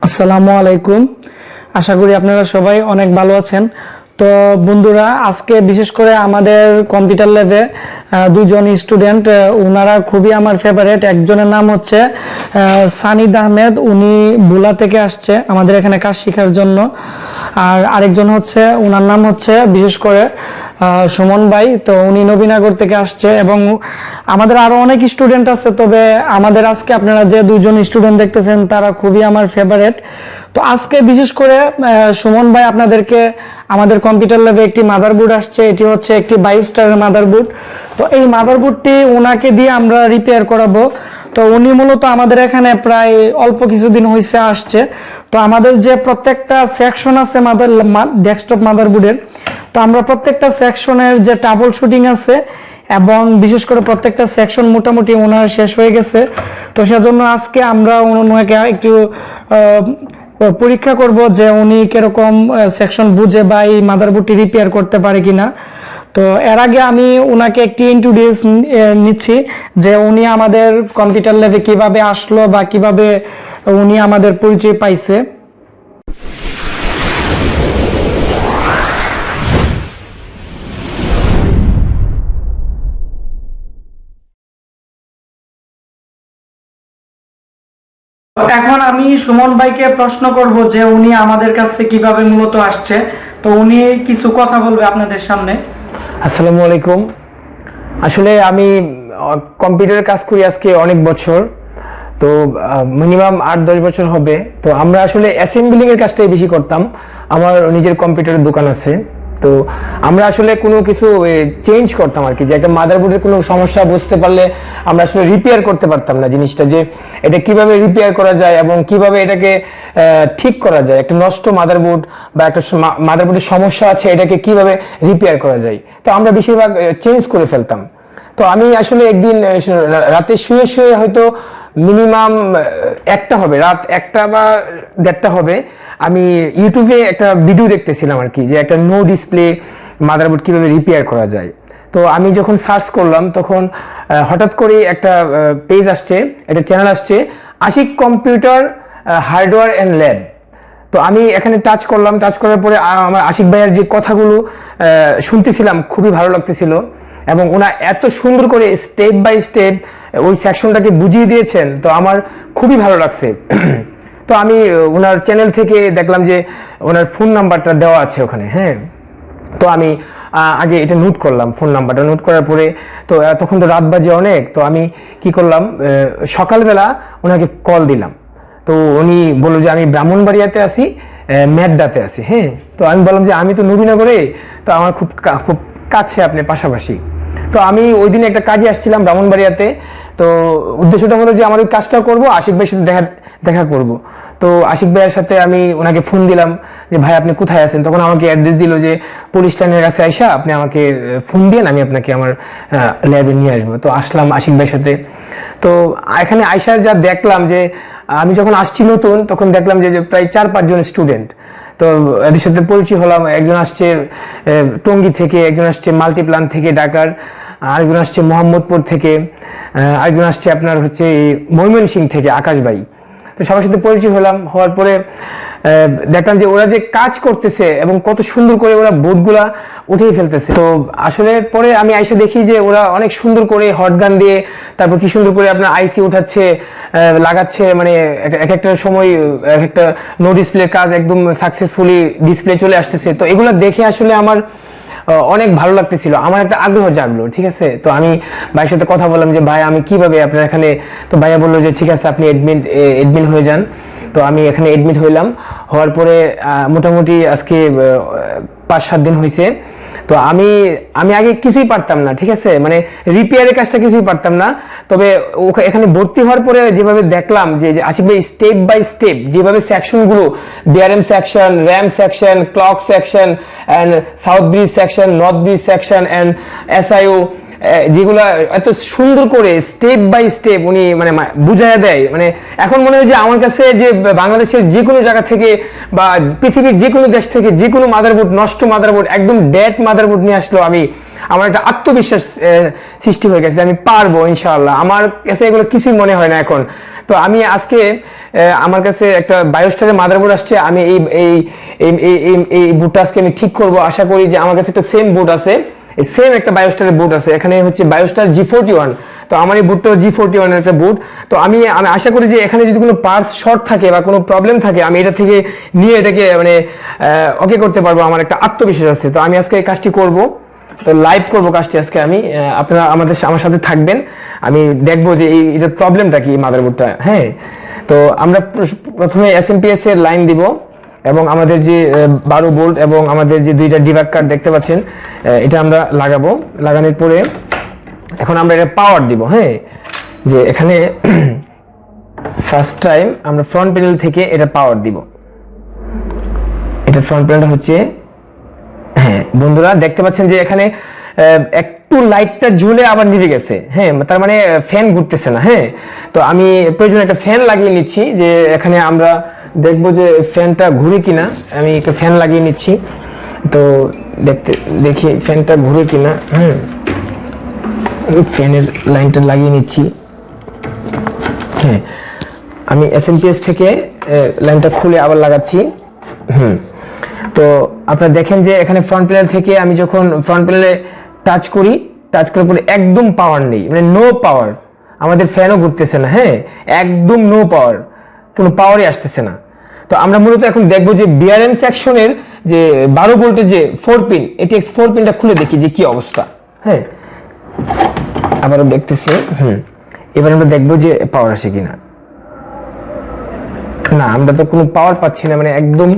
আসসালামু আলাইকুম। আশা করি আপনারা সবাই অনেক ভালো আছেন। তো বন্ধুরা, আজকে বিশেষ করে আমাদের কম্পিউটার ল্যাবে দুজন স্টুডেন্ট, ওনারা খুবই আমার ফেভারিট। একজনের নাম হচ্ছে সানিদ আহমেদ, উনি বুলা থেকে আসছে আমাদের এখানে কাজ শেখার জন্য। আর আরেকজন হচ্ছে, ওনার নাম হচ্ছে বিশেষ করে সুমন ভাই, তো উনি নবীনগর থেকে আসছে। এবং আমাদের আরো অনেক স্টুডেন্ট আছে, তবে আমাদের আজকে আপনারা যে দুজন স্টুডেন্ট দেখতেছেন তারা খুবই আমার ফেভারিট। তো আজকে বিশেষ করে সুমন ভাই আপনাদেরকে আমাদের কম্পিউটার ল্যাবে একটি মাদারবোর্ড আসছে, এটি হচ্ছে একটি 22 স্টারের মাদারবোর্ড। তো এই মাদারবোর্ডটি ওনাকে দিয়ে আমরা রিপেয়ার করাবো। তো উনি মূলত আমাদের এখানে প্রায় অল্প কিছুদিন হয়েছে আসছে। তো আমাদের যে প্রত্যেকটা সেকশন আছে ডেস্কটপ মাদারবোর্ডের, তো আমরা প্রত্যেকটা সেকশনের যে ট্রাবল শুটিং আছে এবং বিশেষ করে প্রত্যেকটা সেকশন মোটামুটি ওনার শেষ হয়ে গেছে। তো সেজন্য আজকে আমরা ওনাকে একটু পরীক্ষা করব যে উনি কিরকম সেকশন বুঝে বা এই মাদারবোর্ডটি রিপেয়ার করতে পারে কিনা। তো এর আগে আমি ওনাকে একটি ইন্ট্রোডিউস নিচ্ছি যে উনি আমাদের কম্পিউটার ল্যাবে কিভাবে আসলো বা কিভাবে উনি আমাদের পরিচয় পাইছে। এখন আমি সুমন ভাইকে প্রশ্ন করব যে উনি আমাদের কাছে কিভাবে মূলত আসছে। তো উনি কিছু কথা বলবে আপনাদের সামনে। আসসালামু আলাইকুম। আসলে আমি কম্পিউটারের কাজ করি আজকে অনেক বছর, তো মিনিমাম 8-10 বছর হবে। তো আমরা আসলে অ্যাসেম্বলিং এর কাজটাই বেশি করতাম। আমার নিজের কম্পিউটারের দোকান আছে, তো আমরা আসলে কোনো কিছু চেঞ্জ করতাম আর কি, যে একটা মাদারবোর্ডের কোনো সমস্যা বুঝতে পারলে আমরা আসলে রিপেয়ার করতে পারতাম না জিনিসটা, যে এটা কিভাবে রিপেয়ার করা যায় এবং কিভাবে এটাকে ঠিক করা যায়। একটা নষ্ট মাদারবোর্ড বা একটা মাদারবোর্ডের সমস্যা আছে, এটাকে কিভাবে রিপেয়ার করা যায়, তো আমরা বেশিরভাগ চেঞ্জ করে ফেলতাম। তো আমি আসলে একদিন রাতে শুয়ে শুয়ে হয়তো মিনিমাম রাত 1টা বা 1:30 হবে, আমি ইউটিউবে একটা ভিডিও দেখতেছিলাম আর কি, যে একটা নো ডিসপ্লে মাদারবোর্ড কিভাবে রিপেয়ার করা যায়। তো আমি যখন সার্চ করলাম তখন হঠাৎ করে একটা পেজ আসছে, একটা চ্যানেল আসছে, Ashiq computer hardware and lab. তো আমি এখানে টাচ করলাম, টাচ করার পরে আমার আশিক ভাইয়ের যে কথাগুলো শুনতেছিলাম খুবই ভালো লাগতেছিল, এবং ওনা এত সুন্দর করে স্টেপ বাই স্টেপ ওই সেকশনটাকে বুঝিয়ে দিয়েছেন, তো আমার খুবই ভালো লাগছে। তো আমি ওনার চ্যানেল থেকে দেখলাম যে ওনার ফোন নাম্বারটা দেওয়া আছে ওখানে। হ্যাঁ, তো আমি আগে এটা নোট করলাম, ফোন নাম্বারটা নোট করার পরে, তো তখন তো রাত বাজে অনেক, তো আমি কি করলাম, সকালবেলা ওনাকে কল দিলাম। তো উনি বললো যে আমি ব্রাহ্মণবাড়িয়াতে আছি, মেড্ডাতে আছি। হ্যাঁ, তো আমি বললাম যে আমি তো নবীনগরে, তো আমার খুব খুব কাছে, আপনি পাশাপাশি। তো আমি ওই দিনে একটা কাজে আসছিলাম ব্রাহ্মণবাড়িয়াতে। তো উদ্দেশ্যটা হলো যে আমার ওই কাজটা করব, আশিক ভাইয়ের সাথে দেখা করব। তো আশিক ভাইয়ের সাথে আমি ওনাকে ফোন দিলাম যে ভাই আপনি কোথায় আছেন, তখন আমাকে অ্যাড্রেস দিল যে পুলিশ লাইনের কাছে আইসা আপনি আমাকে ফোন দিন, আমি আপনাকে আমার ল্যাবে নিয়ে আসবো। তো আসলাম আশিক ভাইয়ের সাথে। তো এখানে আইসা যা দেখলাম, যে আমি যখন আসছি নতুন, তখন দেখলাম যে প্রায় 4-5 জন স্টুডেন্ট। তো এদের সাথে পরিচয় হলাম। একজন আসছে টঙ্গী থেকে, একজন আসছে মাল্টিপ্লান থেকে ঢাকার, আরেকজন আসছে মোহাম্মদপুর থেকে, আরেকজন আসছে আপনার হচ্ছে ময়মনসিংহ থেকে আকাশ ভাই। তো সবার সাথে পরিচয় হলাম, হওয়ার পরে দেখলাম যে ওরা যে কাজ করতেছে এবং কত সুন্দর করে ওরা বোর্ডগুলা উঠিয়ে ফেলতেছে। তো আসলে পরে আমি আইসা দেখি যে ওরা অনেক সুন্দর করে হটগান দিয়ে, তারপর কি সুন্দর করে আপনার আইসি উঠাচ্ছে, লাগাচ্ছে, মানে এক একটা সময় এক একটা নো ডিসপ্লের কাজ একদম সাকসেসফুলি ডিসপ্লে চলে আসতেছে। তো এগুলো দেখে আসলে আমার অনেক ভালো লাগতেছিল, আমার একটা আগ্রহ জাগলো। ঠিক আছে, তো আমি ভাইয়ের সাথে কথা বললাম যে ভাই আমি কিভাবে আপনার এখানে, তো ভাইয়া বললো যে ঠিক আছে আপনি এডমিন হয়ে যান। তো আমি এখানে এডমিট হইলাম, হওয়ার পরে মোটামুটি আজকে 5-7 দিন হয়েছে। তো আমি আগে কিছুই পারতাম না, ঠিক আছে, মানে রিপেয়ারের কাজটা কিছুই পারতাম না। তবে এখানে ভর্তি হওয়ার পরে যেভাবে দেখলাম যে আশিক ভাই স্টেপ বাই স্টেপ যেভাবে সেকশনগুলো, DRM section, RAM section, clock section, and south bridge section, north bridge section, and SIO, যেগুলো এত সুন্দর করে স্টেপ বাই স্টেপ উনি মানে বুঝাইয়া দেয়, মানে এখন মনে হয় যে আমার কাছে যে বাংলাদেশের যে কোনো জায়গা থেকে বা পৃথিবীর যে কোনো দেশ থেকে যে কোনো মাদারবোর্ড, নষ্ট মাদারবোর্ড, একদম ডেড মাদারবোর্ড নিয়ে আসলো, আমার একটা আত্মবিশ্বাস সৃষ্টি হয়ে গেছে, আমি পারবো ইনশাআল্লাহ। আমার কাছে এগুলো কিছুই মনে হয় না এখন। তো আমি আজকে আমার কাছে একটা বায়োস্টারের মাদারবোর্ড আসছে, আমি এই বুটটা আজকে আমি ঠিক করব। আশা করি যে আমার কাছে একটা সেম বুট আছে, সেম একটা বায়োস্টারের বুট আছে, এখানে হচ্ছে বায়োস্টার G41। তো আমার এই বুটটা G41 এর একটা বুট। তো আমি আশা করি যে এখানে যদি কোনো পার্টস শর্ট থাকে বা কোনো প্রবলেম থাকে, আমি এটা থেকে নিয়ে এটাকে মানে ওকে করতে পারবো, আমার একটা আত্মবিশ্বাস আছে। তো আমি আজকে এই কাজটি করব, তো লাইভ করবো কাজটি আজকে আমি। আপনারা আমার সাথে থাকবেন, আমি দেখবো যে এটার প্রবলেমটা কি মাদারবোর্ডটা। হ্যাঁ, তো আমরা প্রথমে SMPS এর লাইন দিব এবং আমাদের যে 12 ভোল্ট এবং আমাদের যে দুইটা ডিবাগ কার্ড দেখতে পাচ্ছেন, এটা আমরা লাগাবো। লাগানোর পরে এখন আমরা এটা পাওয়ার দিব। হ্যাঁ, যে এখানে ফার্স্ট টাইম আমরা ফ্রন্ট প্যানেল থেকে এটা পাওয়ার দিব। এটা ফ্রন্ট প্যানেলটা হচ্ছে, হ্যাঁ বন্ধুরা দেখতে পাচ্ছেন যে এখানে একটু লাইটটা জ্বলে আবার নিভে গেছে। হ্যাঁ, তার মানে ফ্যান ঘুরতেছে না। হ্যাঁ, তো আমি প্রয়োজনে একটা ফ্যান লাগিয়ে নিচ্ছি, যে এখানে আমরা দেখবো যে ফ্যানটা ঘুরে কিনা। আমি একটা ফ্যান লাগিয়ে নিচ্ছি, তো দেখি ফ্যানটা ঘুরে কিনা। ফ্যানের লাইনটা লাগিয়ে নিচ্ছি। হ্যাঁ, আমি SMPS থেকে লাইনটা খুলে আবার লাগাচ্ছি। তো আপনারা দেখেন যে এখানে ফ্রন্ট প্যানেল থেকে আমি যখন ফ্রন্ট প্যানেলে টাচ করার পরে একদম পাওয়ার নেই, মানে নো পাওয়ার। আমাদের ফ্যানও ঘুরতেছে না। হ্যাঁ, একদম নো পাওয়ার, কোনো পাওয়ারই আসতেছে না। তো আমরা মূলত এখন দেখবো যে BRM সেকশনের যে 12 ভোল্টের যে 4 পিন, ATX 4 পিনটা খুলে দেখি যে কি অবস্থা। হ্যাঁ, আবারও দেখতেছি। এবার আমরা দেখবো যে পাওয়ার আসে কিনা। না, আমরা তো কোনো পাওয়ার পাচ্ছি না, মানে একদম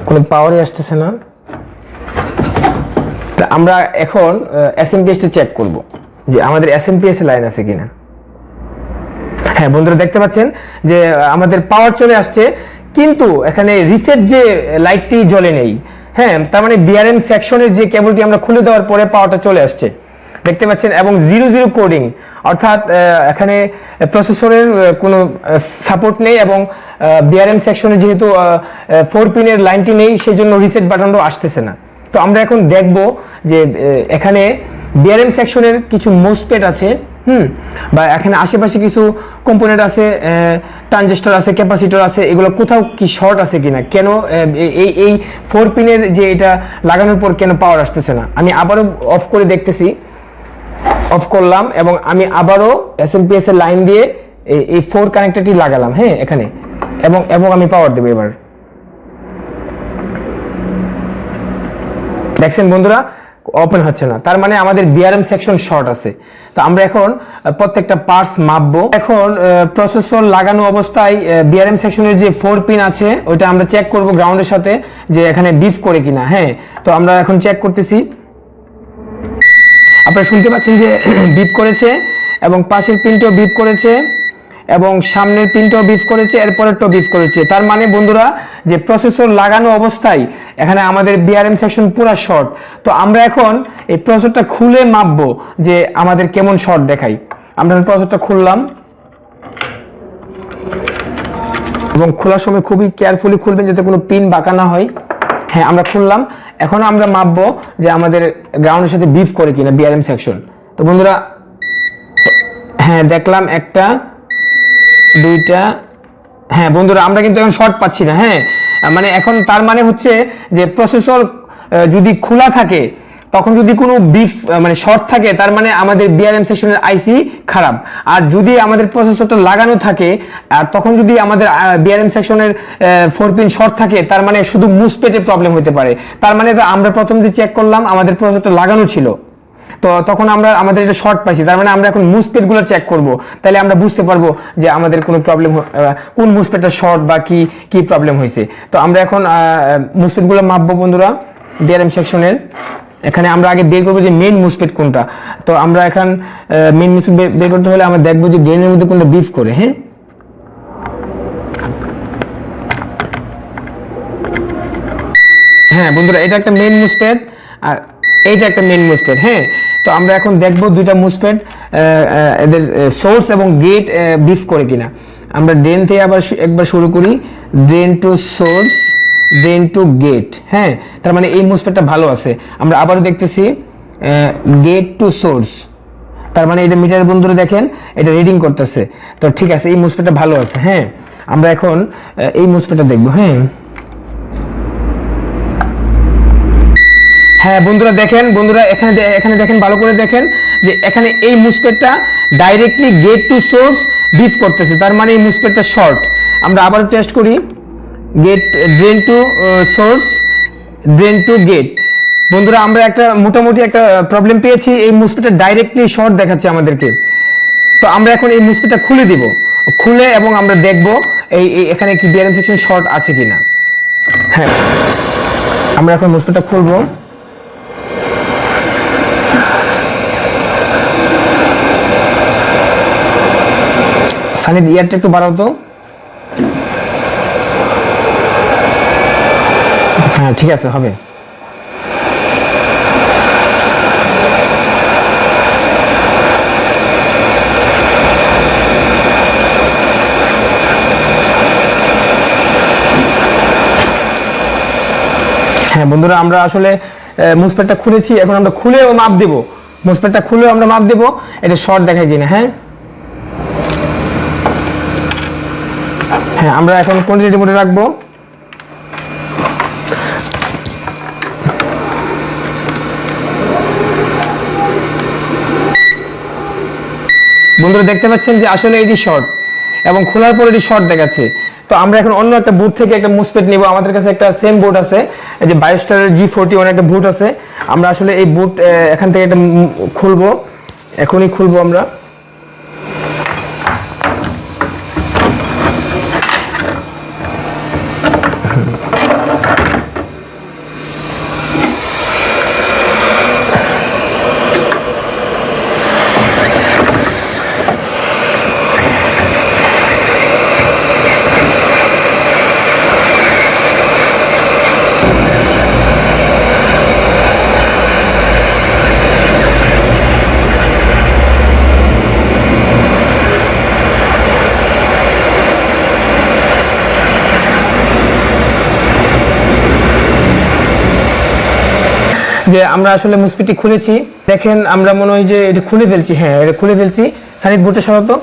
কোনো পাওয়ারই আসতেছে না। আমরা এখন SMPS টা চেক করব যে আমাদের SMPS এ লাইন আছে কিনা। হ্যাঁ বন্ধুরা দেখতে পাচ্ছেন যে আমাদের পাওয়ার চলে আসছে, কিন্তু এখানে রিসেট যে লাইটটি জ্বলে নেই। হ্যাঁ, তার মানে BRM সেকশনের যে কেবলটি আমরা খুলে দেওয়ার পরে পাওয়ারটা চলে আসছে, দেখতে পাচ্ছেন। এবং 00 কোডিং, অর্থাৎ এখানে প্রসেসরের কোনো সাপোর্ট নেই এবং BRM সেকশনে যেহেতু 4 পিনের লাইনটি নেই, সেই জন্য রিসেট বাটনটাও আসতেছে না। তো আমরা এখন দেখব যে এখানে BRM সেকশনের কিছু মোসফেট আছে, বা এখানে আশেপাশে কিছু কম্পোনেন্ট আছে, ট্রানজিস্টর আছে, ক্যাপাসিটর আছে, এগুলো কোথাও কি শর্ট আছে কিনা, কেন এই 4 পিনের যে এটা লাগানোর পর কেন পাওয়ার আসতেছে না। আমি আবারও অফ করে দেখতেছি, অফ করলাম এবং আমি আবারও SMPS এর লাইন দিয়ে এই 4 কানেক্টরটি লাগালাম। হ্যাঁ, এখানে এবং আমি পাওয়ার দেব। এবার দেখছেন বন্ধুরা, ওপেন হচ্ছে না, তার মানে আমাদের BRM সেকশন শর্ট আছে। তো আমরা এখন প্রত্যেকটা পার্টস মাপবো। এখন প্রসেসর লাগানো অবস্থায় BRM সেকশনের যে 4 পিন আছে ওইটা আমরা চেক করব গ্রাউন্ডের সাথে, যে এখানে বিফ করে কিনা। হ্যাঁ, তো আমরা এখন চেক করতেছি। আপনারা শুনতে পাচ্ছেন যে বিপ করেছে, এবং পাশের পিনটাও বিপ করেছে, এবং সামনের পিনটাও বিপ করেছে, এরপরেরটাও বিপ করেছে। তার মানে বন্ধুরা যে প্রসেসর লাগানো অবস্থায় এখানে আমাদের BRM সেকশন পুরো শর্ট। তো আমরা এখন এই প্রসেসরটা খুলে মাপবো যে আমাদের কেমন শর্ট দেখায়। আমরা প্রসেসরটা খুললাম, এবং খোলার সময় খুবই কেয়ারফুলি খুলবেন যাতে কোনো পিন বাঁকা না হয়। হ্যাঁ, আমরা খুললাম। এখন আমরা মাপবো যে আমাদের গ্রাউন্ডের সাথে বিফ করে কিনা BRM সেকশন। তো বন্ধুরা, হ্যাঁ দেখলাম, একটা, দুইটা। হ্যাঁ বন্ধুরা, আমরা কিন্তু এখন শর্ট পাচ্ছি না। হ্যাঁ, মানে এখন তার মানে হচ্ছে যে প্রসেসর যদি খোলা থাকে, তখন যদি কোনো বিফ মানে শর্ট থাকে, তার মানে আমাদের BRM সেকশনের আইসি খারাপ। আর যদি আমাদের প্রসেসরটা লাগানো থাকে, আর তখন যদি আমাদের BRM সেকশনের 4 পিন শর্ট থাকে, তার মানে শুধু মুসপেটের প্রবলেম হতে পারে। তার মানে আমরা প্রথম যে চেক করলাম আমাদের প্রসেসরটা লাগানো ছিল, তো তখন আমাদের এটা শর্ট পাইছি। তার মানে আমরা এখন মুসপেট গুলো চেক করব, তাহলে আমরা বুঝতে পারবো যে আমাদের কোনো প্রবলেম, কোন মুসপেটটা শর্ট বা কি প্রবলেম হয়েছে। তো আমরা এখন মুসপেট গুলো মাপবো বন্ধুরা BRM সেকশনের। এখানে আমরা আগে বের করবো যে মেইন মুসপেট কোনটা। তো আমরা এখন মেইন মুসপেট বের করতে হলে আমরা দেখবো যে ড্রেনের মধ্যে কোনটা বিফ করে। হ্যাঁ, হ্যাঁ বন্ধুরা, এটা একটা মেইন মুসপেট। আর এইটা একটা মেন মুসপেট। হ্যাঁ, তো আমরা এখন দেখব দুইটা মুসপেট এদের সোর্স এবং গেট বিফ করে কিনা। আমরা ড্রেন থেকে আবার একবার শুরু করি, drain to source, drain to gate. হ্যাঁ, তার মানে এই মুসপেটটা ভালো আছে। আমরা আবারও দেখতেছি গেট টু সোর্স, তার মানে এটা মিটার বন্ধুরা দেখেন এটা রিডিং করতেছে। তো ঠিক আছে, এই মুসপেটটা ভালো আছে। হ্যাঁ, আমরা এখন এই মুসপেটটা দেখবো। হ্যাঁ বন্ধুরা দেখেন, বন্ধুরা এখানে দেখেন, ভালো করে দেখেন যে এখানে এই মুসপেটটা ডাইরেক্টলি গেট টু সোর্স বিফ করতেছে, তার মানে এই মুসপেটটা শর্ট। আমরা আবার টেস্ট করি, gate drain to source, drain to gate. বন্ধুরা আমরা একটা মোটামুটি একটা প্রবলেম পেয়েছি, এই মুসপেটটা ডাইরেক্টলি শর্ট দেখাচ্ছে আমাদেরকে। তো আমরা এখন এই মুসপেটটা খুলে দিব, খুলে এবং আমরা দেখব এখানে কি বিআরএম সেকশন শর্ট আছে কিনা। হ্যাঁ, আমরা এখন মুসপেটটা খুলবো। সানিদ ইয়ারটা একটু বাড়াও তো। হ্যাঁ ঠিক আছে, হবে। হ্যাঁ বন্ধুরা আমরা আসলে মুসপেটটা খুলেছি, এখন আমরা খুলেও মাপ দেব, মুসপেটটা খুলেও আমরা মাপ দেব এটা শর্ট দেখায় কিনা। হ্যাঁ হ্যাঁ, আমরা এখন কোয়ান্টিটি মোডে রাখবো। বন্ধুরা দেখতে পাচ্ছেন যে আসলে এটি শর্ট এবং খোলার পর এটি শর্ট দেখাচ্ছে। তো আমরা এখন অন্য একটা বুট থেকে একটা মুসপেট নিব। আমাদের কাছে একটা সেম বুট আছে, এই যে বায়োস্টারের G41 একটা বুট আছে। আমরা আসলে এই বুট এখান থেকে একটা খুলবো, এখনই খুলবো আমরা। যে আমরা আসলে মুসপিটি খুলেছি, দেখেন আমরা মনে হয় যে এটা খুলে ফেলছি। হ্যাঁ এটা খুলে ফেলছি। সানিদ বুটে সরাতো,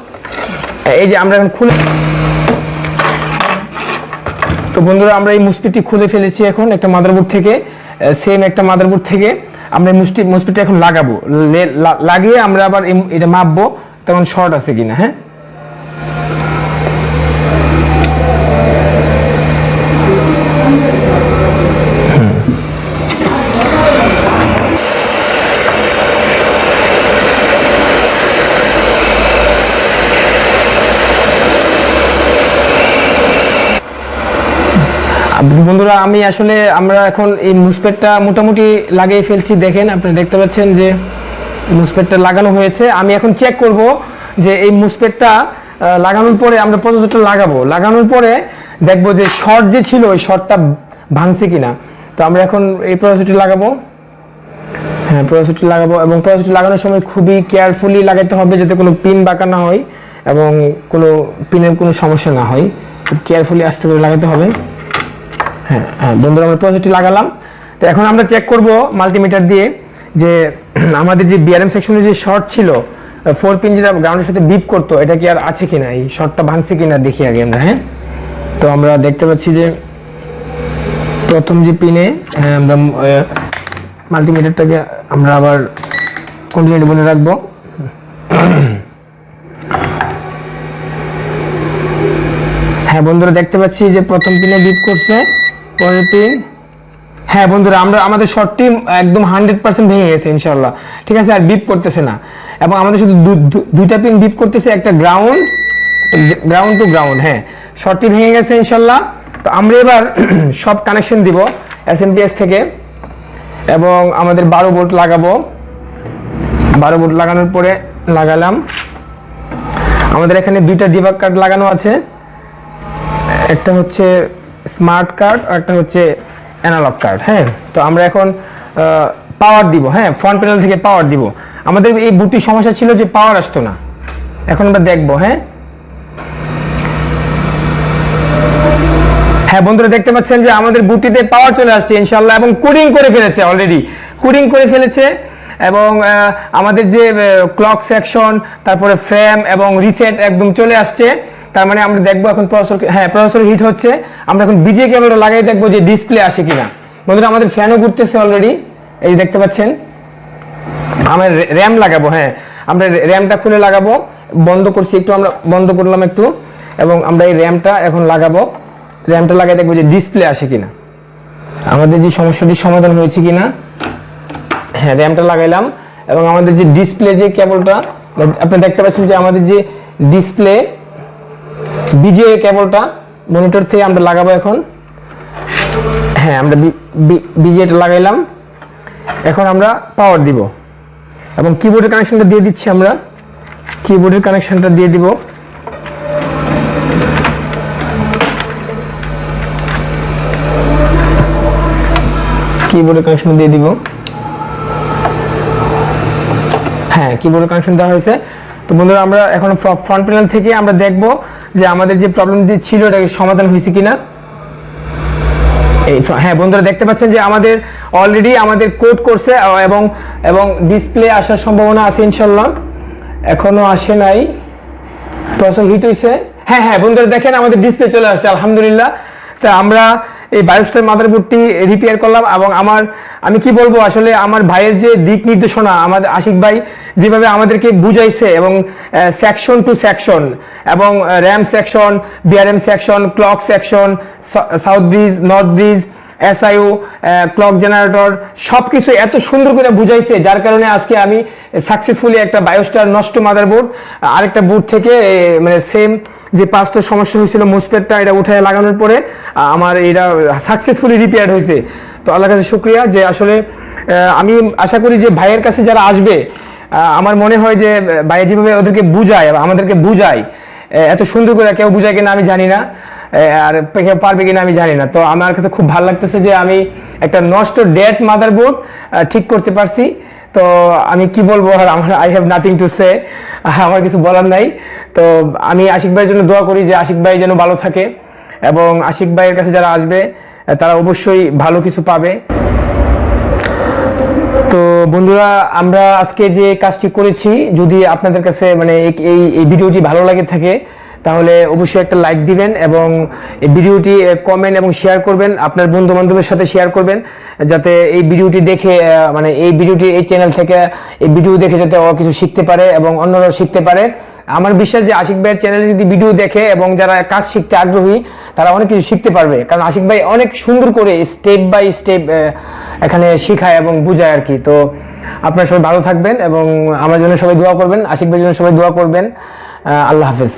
এই যে আমরা এখন খুলে। তো বন্ধুরা আমরা এই মুসপিটি খুলে ফেলেছি এখন একটা মাদারবোর্ড থেকে, সেম একটা মাদারবোর্ড থেকে আমরা এই মুসপিটি এখন লাগাবো, লাগিয়ে আমরা আবার এটা মাপবো তখন শর্ট আছে কিনা। হ্যাঁ বন্ধুরা আমি আসলে আমরা এখন এই মুসপেটটা মোটামুটি লাগিয়ে ফেলছি। দেখেন আপনারা দেখতে পাচ্ছেন যে মুসপেটটা লাগানো হয়েছে। আমি এখন চেক করব যে এই মুসপেটটা লাগানোর পরে আমরা প্রসেসরটা লাগাবো, লাগানোর পরে দেখবো যে শর্ট যে ছিল ওই শর্টটা ভাঙছে কিনা। তো আমরা এখন এই প্রসেসরটি লাগাবো। হ্যাঁ প্রসেসরটি লাগাবো এবং প্রসেসরটি লাগানোর সময় খুবই কেয়ারফুলি লাগাতে হবে যাতে কোনো পিন বাঁকা না হয় এবং কোনো পিনের কোনো সমস্যা না হয়। খুব কেয়ারফুলি আস্তে করে লাগাতে হবে। হ্যাঁ হ্যাঁ বন্ধুরা আমরা প্রসেসরটি লাগালাম। তো এখন আমরা চেক করব মাল্টিমিটার দিয়ে যে আমাদের যে বিআরএম সেকশনে যে শর্ট ছিল 4 পিন যেটা গ্রাউন্ডের সাথে বিপ করতো এটা কি আর আছে কিনা, এই শর্টটা ভাঙছে কিনা দেখি আগে আমরা। হ্যাঁ তো আমরা দেখতে পাচ্ছি যে প্রথম যে পিনে আমরা মাল্টিমিটারটাকে আমরা আবার কন্টিনিউ বলে রাখবো। হ্যাঁ বন্ধুরা দেখতে পাচ্ছি যে প্রথম পিনে বিপ করছে, পরের পিন। হ্যাঁ বন্ধুরা আমরা আমাদের শর্টটি একদম 100% ভেঙে গেছে ইনশাআল্লাহ। ঠিক আছে, আর বিপ করতেছে না এবং আমাদের শুধু দুইটা পিন বিপ করতেছে, একটা গ্রাউন্ড টু গ্রাউন্ড। হ্যাঁ শর্টটি ভেঙে গেছে ইনশাআল্লাহ। তো আমরা এবার সব কানেকশন দিব SMPS থেকে এবং আমাদের 12 ভোল্ট লাগাবো। 12 ভোল্ট লাগানোর পরে লাগালাম। আমাদের এখানে দুইটা ডিবাগ কার্ড লাগানো আছে, একটা হচ্ছে স্মার্ট কার্ড আর একটা হচ্ছে অ্যানালগ কার্ড। হ্যাঁ তো আমরা এখন পাওয়ার দিব, হ্যাঁ ফ্রন্ট প্যানেল থেকে পাওয়ার দিব। আমাদের এই বুটটির সমস্যা ছিল যে পাওয়ার আসতো না, এখন আমরা দেখবো। হ্যাঁ হ্যাঁ বন্ধুরা দেখতে পাচ্ছেন যে আমাদের বুটটিতে পাওয়ার চলে আসছে ইনশাআল্লাহ, এবং কোডিং করে ফেলেছে, অলরেডি কোডিং করে ফেলেছে। এবং আমাদের যে ক্লক সেকশন, তারপরে ফ্রেম এবং রিসেট একদম চলে আসছে। তার মানে আমরা দেখবো এখন প্রসেসর, হ্যাঁ প্রসেসর হিট হচ্ছে। আমরা এখন বিজে কেবলটা লাগাই দেখবো যে ডিসপ্লে আসে কিনা। বন্ধুরা আমাদের ফ্যানও ঘুরতেছে অলরেডি, এই দেখতে পাচ্ছেন। আমরা র্যাম লাগাবো, হ্যাঁ আমরা র্যামটা খুলে লাগাবো, বন্ধ করছি একটু, আমরা বন্ধ করলাম একটু, এবং আমরা এই র্যামটা এখন লাগাবো। র্যামটা লাগাই দেখবো যে ডিসপ্লে আসে কিনা, আমাদের যে সমস্যাটির সমাধান হয়েছে কিনা। হ্যাঁ র্যামটা লাগাইলাম, এবং আমাদের যে ডিসপ্লে যে কেবলটা আপনি দেখতে পাচ্ছেন যে আমাদের যে ডিসপ্লে বিজে কেবলটা মনিটর থেকে আমরা লাগাবো এখন। হ্যাঁ আমরা বিজেটা লাগাইলাম, এখন আমরা পাওয়ার দিব এবং কিবোর্ডের কানেকশনটা দিয়ে দিচ্ছি। আমরা কিবোর্ডের কানেকশনটা দিয়ে দিব। কিবোর্ডের কানেকশন দিয়ে দিব, হ্যাঁ কিবোর্ডের কানেকশন দেওয়া হয়েছে। তো বন্ধুরা আমরা এখন ফ্রন্ট প্যানেল থেকে আমরা দেখব যে আমাদের যে প্রবলেমটি ছিল এটা সমাধান হয়েছে কিনা। এই হ্যাঁ বন্ধুরা দেখতে পাচ্ছেন যে আমাদের অলরেডি আমাদের কোড করছে, এবং এবং ডিসপ্লে আসার সম্ভাবনা আছে ইনশাল্লাহ। এখনো আসে নাই, প্রসেসর হিট হয়েছে। হ্যাঁ হ্যাঁ বন্ধুরা দেখেন আমাদের ডিসপ্লে চলে আসছে আলহামদুলিল্লাহ। তা আমরা এই বায়োস্টার মাদারবোর্ডটি রিপেয়ার করলাম, এবং আমি কি বলবো, আসলে আমার ভাইয়ের যে দিক নির্দেশনা, আমাদের আশিক ভাই যেভাবে আমাদেরকে বুঝাইছে, এবং সেকশন টু সেকশন, এবং RAM section, BRM section, clock section, south bridge, north bridge, SIO, clock generator, সব কিছু এত সুন্দর করে বুঝাইছে, যার কারণে আজকে আমি সাকসেসফুলি একটা বায়োস্টার নষ্ট মাদারবোর্ড আরেকটা বোর্ড থেকে মানে সেম যে পাঁচটা সমস্যা হয়েছিল মুসপেটটা এটা উঠে লাগানোর পরে আমার এটা সাকসেসফুলি রিপেয়ার হয়েছে। তো আল্লাহর কাছে শুকরিয়া যে আসলে আমি আশা করি যে ভাইয়ের কাছে যারা আসবে, আমার মনে হয় যে ভাই যেভাবে ওদেরকে বুঝায়, আমাদেরকে বুঝায়, এত সুন্দর করে কেউ বুঝায় কিনা আমি জানি না, আর কেউ পারবে কিনা আমি জানি না। তো আমার কাছে খুব ভালো লাগতেছে যে আমি একটা নষ্ট ডেড মাদারবোর্ড ঠিক করতে পারছি। তো আমি কি বলবো, আর আমার I have nothing to say, আমার কিছু বলার নাই। তো আমি আশিক ভাইয়ের জন্য দোয়া করি যে আশিক ভাই যেন ভালো থাকে, এবং আশিক ভাইয়ের কাছে যারা আসবে তারা অবশ্যই ভালো কিছু পাবে। তো বন্ধুরা আমরা আজকে যে কাজটি করেছি, যদি আপনাদের কাছে মানে এই ভিডিওটি ভালো লাগে থাকে, তাহলে অবশ্যই একটা লাইক দিবেন, এবং এই ভিডিওটি কমেন্ট এবং শেয়ার করবেন, আপনার বন্ধু বান্ধবের সাথে শেয়ার করবেন, যাতে এই ভিডিওটি দেখে মানে এই ভিডিওটি এই চ্যানেল থেকে এই ভিডিও দেখে যাতে ও কিছু শিখতে পারে এবং অন্যরাও শিখতে পারে। আমার বিশ্বাস যে আশিক ভাইয়ের চ্যানেলে যদি ভিডিও দেখে এবং যারা কাজ শিখতে আগ্রহী তারা অনেক কিছু শিখতে পারবে, কারণ আশিক ভাই অনেক সুন্দর করে স্টেপ বাই স্টেপ এখানে শেখায় এবং বুঝায় আর কি। তো আপনারা সবাই ভালো থাকবেন, এবং আমার জন্য সবাই দোয়া করবেন, আশিক ভাইয়ের জন্য সবাই দোয়া করবেন। আল্লাহ হাফেজ।